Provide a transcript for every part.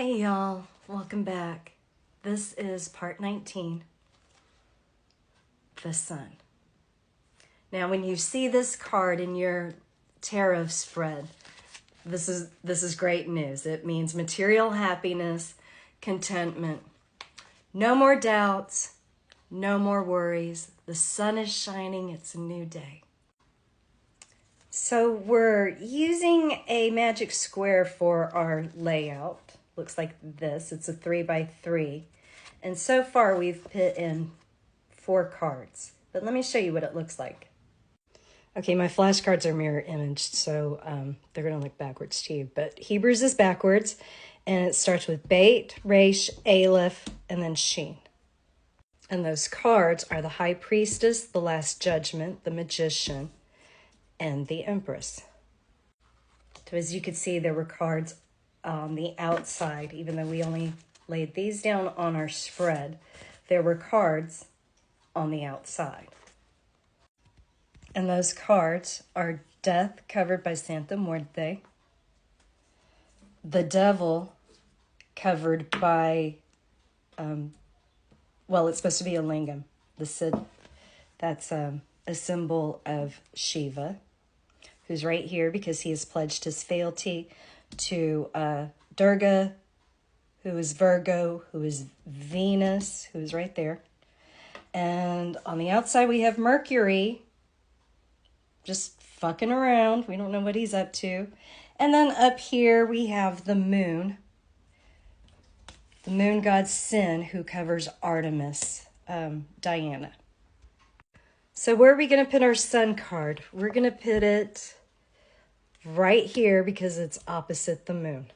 Hey y'all, welcome back. This is part 19, the sun. Now when you see this card in your tarot spread, this is great news. It means material happiness, contentment. No more doubts, no more worries. The sun is shining, it's a new day. So we're using a magic square for our layout. Looks like this. It's a 3x3. And so far we've put in 4 cards. But let me show you what it looks like. Okay, my flashcards are mirror imaged, so they're going to look backwards to you. But Hebrews is backwards, and it starts with Beit, Resh, Aleph, and then Shin. And those cards are the High Priestess, the Last Judgment, the Magician, and the Empress. So as you could see, there were cards on the outside, even though we only laid these down on our spread, there were cards on the outside. And those cards are Death, covered by Santa Muerte, the Devil, covered by, it's supposed to be a lingam. The Sid, that's a symbol of Shiva, who's right here because he has pledged his fealty to Durga, who is Virgo, who is Venus, who is right there. And on the outside we have Mercury, just fucking around. We don't know what he's up to. And then up here we have the moon god Sin, who covers Artemis, Diana. So where are we going to put our sun card? We're going to put it right here because it's opposite the moon.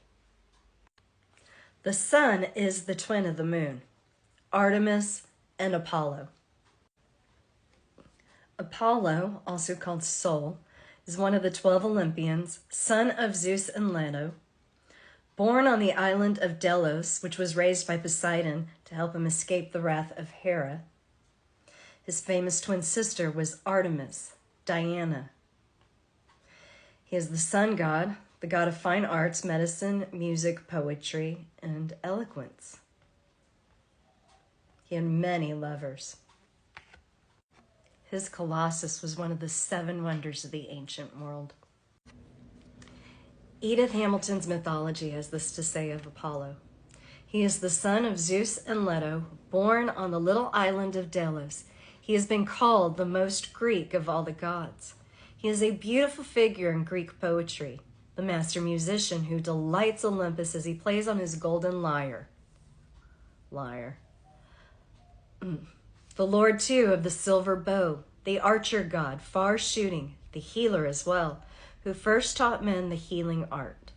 The sun is the twin of the moon, Artemis and Apollo. Apollo, also called Sol, is one of the 12 Olympians, son of Zeus and Leto, born on the island of Delos, which was raised by Poseidon to help him escape the wrath of Hera. His famous twin sister was Artemis, Diana. He is the sun god, the god of fine arts, medicine, music, poetry, and eloquence. He had many lovers. His Colossus was one of the 7 wonders of the ancient world. Edith Hamilton's mythology has this to say of Apollo. He is the son of Zeus and Leto, born on the little island of Delos. He has been called the most Greek of all the gods. He is a beautiful figure in Greek poetry, the master musician who delights Olympus as he plays on his golden lyre. The lord, too, of the silver bow, the archer god, far shooting, the healer as well, who first taught men the healing art.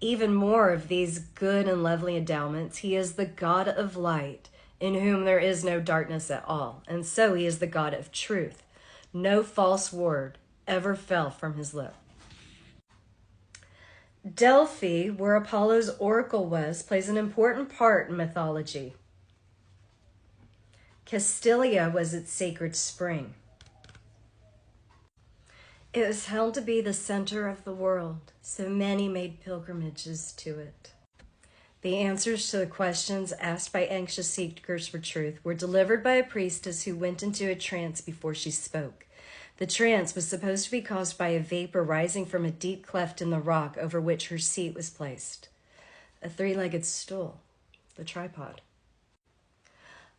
Even more of these good and lovely endowments, he is the god of light, in whom there is no darkness at all, and so he is the god of truth. No false word ever fell from his lip. Delphi, where Apollo's oracle was, plays an important part in mythology. Castilia was its sacred spring. It was held to be the center of the world, so many made pilgrimages to it. The answers to the questions asked by anxious seekers for truth were delivered by a priestess who went into a trance before she spoke. The trance was supposed to be caused by a vapor rising from a deep cleft in the rock over which her seat was placed. A 3-legged stool, the tripod.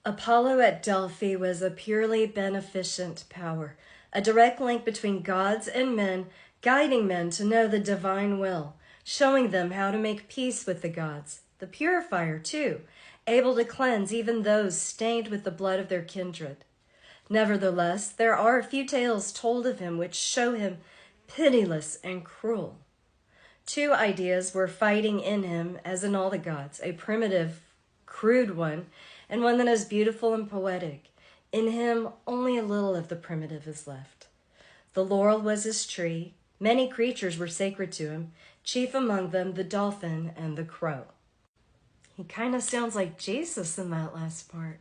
Apollo at Delphi was a purely beneficent power, a direct link between gods and men, guiding men to know the divine will, showing them how to make peace with the gods. The purifier, too, able to cleanse even those stained with the blood of their kindred. Nevertheless, there are a few tales told of him which show him pitiless and cruel. 2 ideas were fighting in him, as in all the gods, a primitive, crude one, and one that is beautiful and poetic. In him, only a little of the primitive is left. The laurel was his tree. Many creatures were sacred to him, chief among them the dolphin and the crow. He kind of sounds like Jesus in that last part.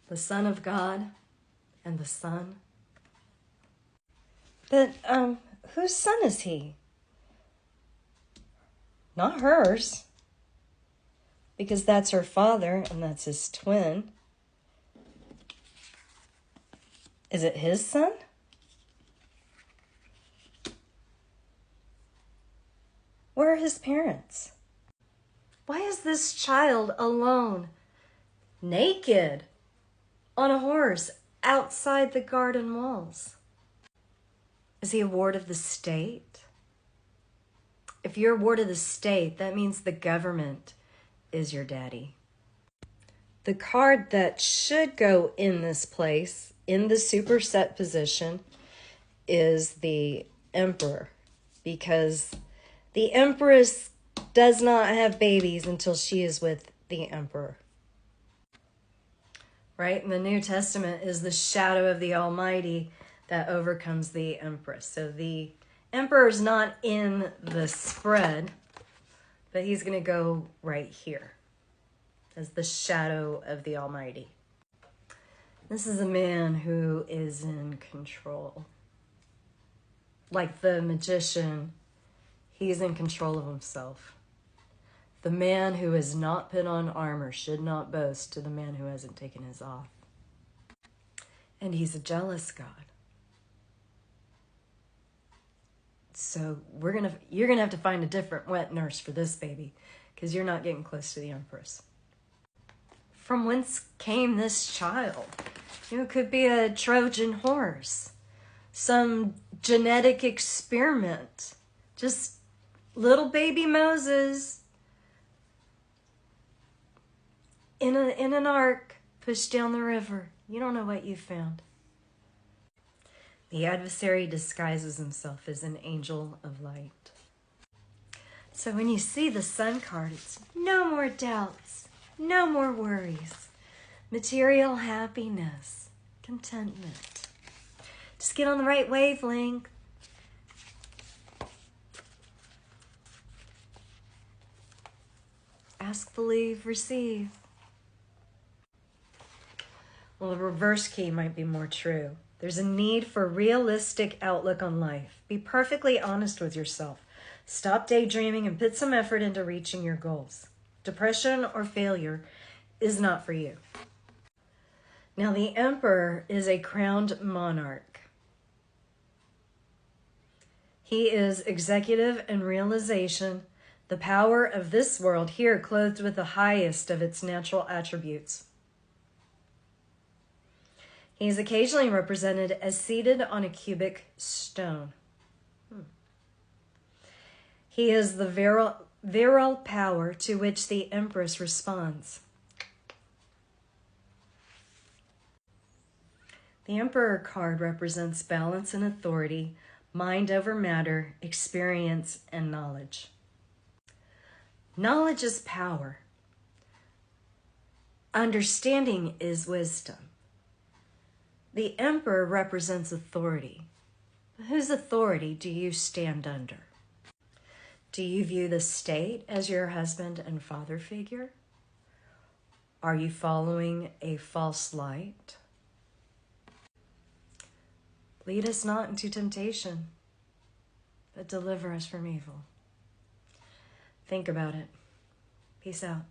The Son of God and the Son. But whose son is he? Not hers, because that's her father and that's his twin. Is it his son? Where are his parents? Why is this child alone, naked, on a horse, outside the garden walls? Is he a ward of the state? If you're a ward of the state, that means the government is your daddy. The card that should go in this place, in the superset position, is the Emperor, because the Empress does not have babies until she is with the Emperor. Right? In the New Testament is the shadow of the Almighty that overcomes the Empress. So the Emperor's not in the spread, but he's going to go right here as the shadow of the Almighty. This is a man who is in control. Like the magician, he's in control of himself. The man who has not put on armor should not boast to the man who hasn't taken his off. And he's a jealous God. So you're gonna have to find a different wet nurse for this baby, because you're not getting close to the Empress. From whence came this child? It could be a Trojan horse, some genetic experiment, just little baby Moses in an ark pushed down the river. You don't know what you found. The adversary disguises himself as an angel of light. So when you see the Sun card, it's no more doubts, no more worries, material happiness, contentment. Just get on the right wavelength. Ask, believe, receive. Well, the reverse key might be more true. There's a need for a realistic outlook on life. Be perfectly honest with yourself. Stop daydreaming and put some effort into reaching your goals. Depression or failure is not for you. Now, the Emperor is a crowned monarch. He is executive and realization, the power of this world here clothed with the highest of its natural attributes. He is occasionally represented as seated on a cubic stone. He is the virile power to which the Empress responds. The Emperor card represents balance and authority, mind over matter, experience, and knowledge. Knowledge is power. Understanding is wisdom. The Emperor represents authority. Whose authority do you stand under? Do you view the state as your husband and father figure? Are you following a false light? Lead us not into temptation, but deliver us from evil. Think about it. Peace out.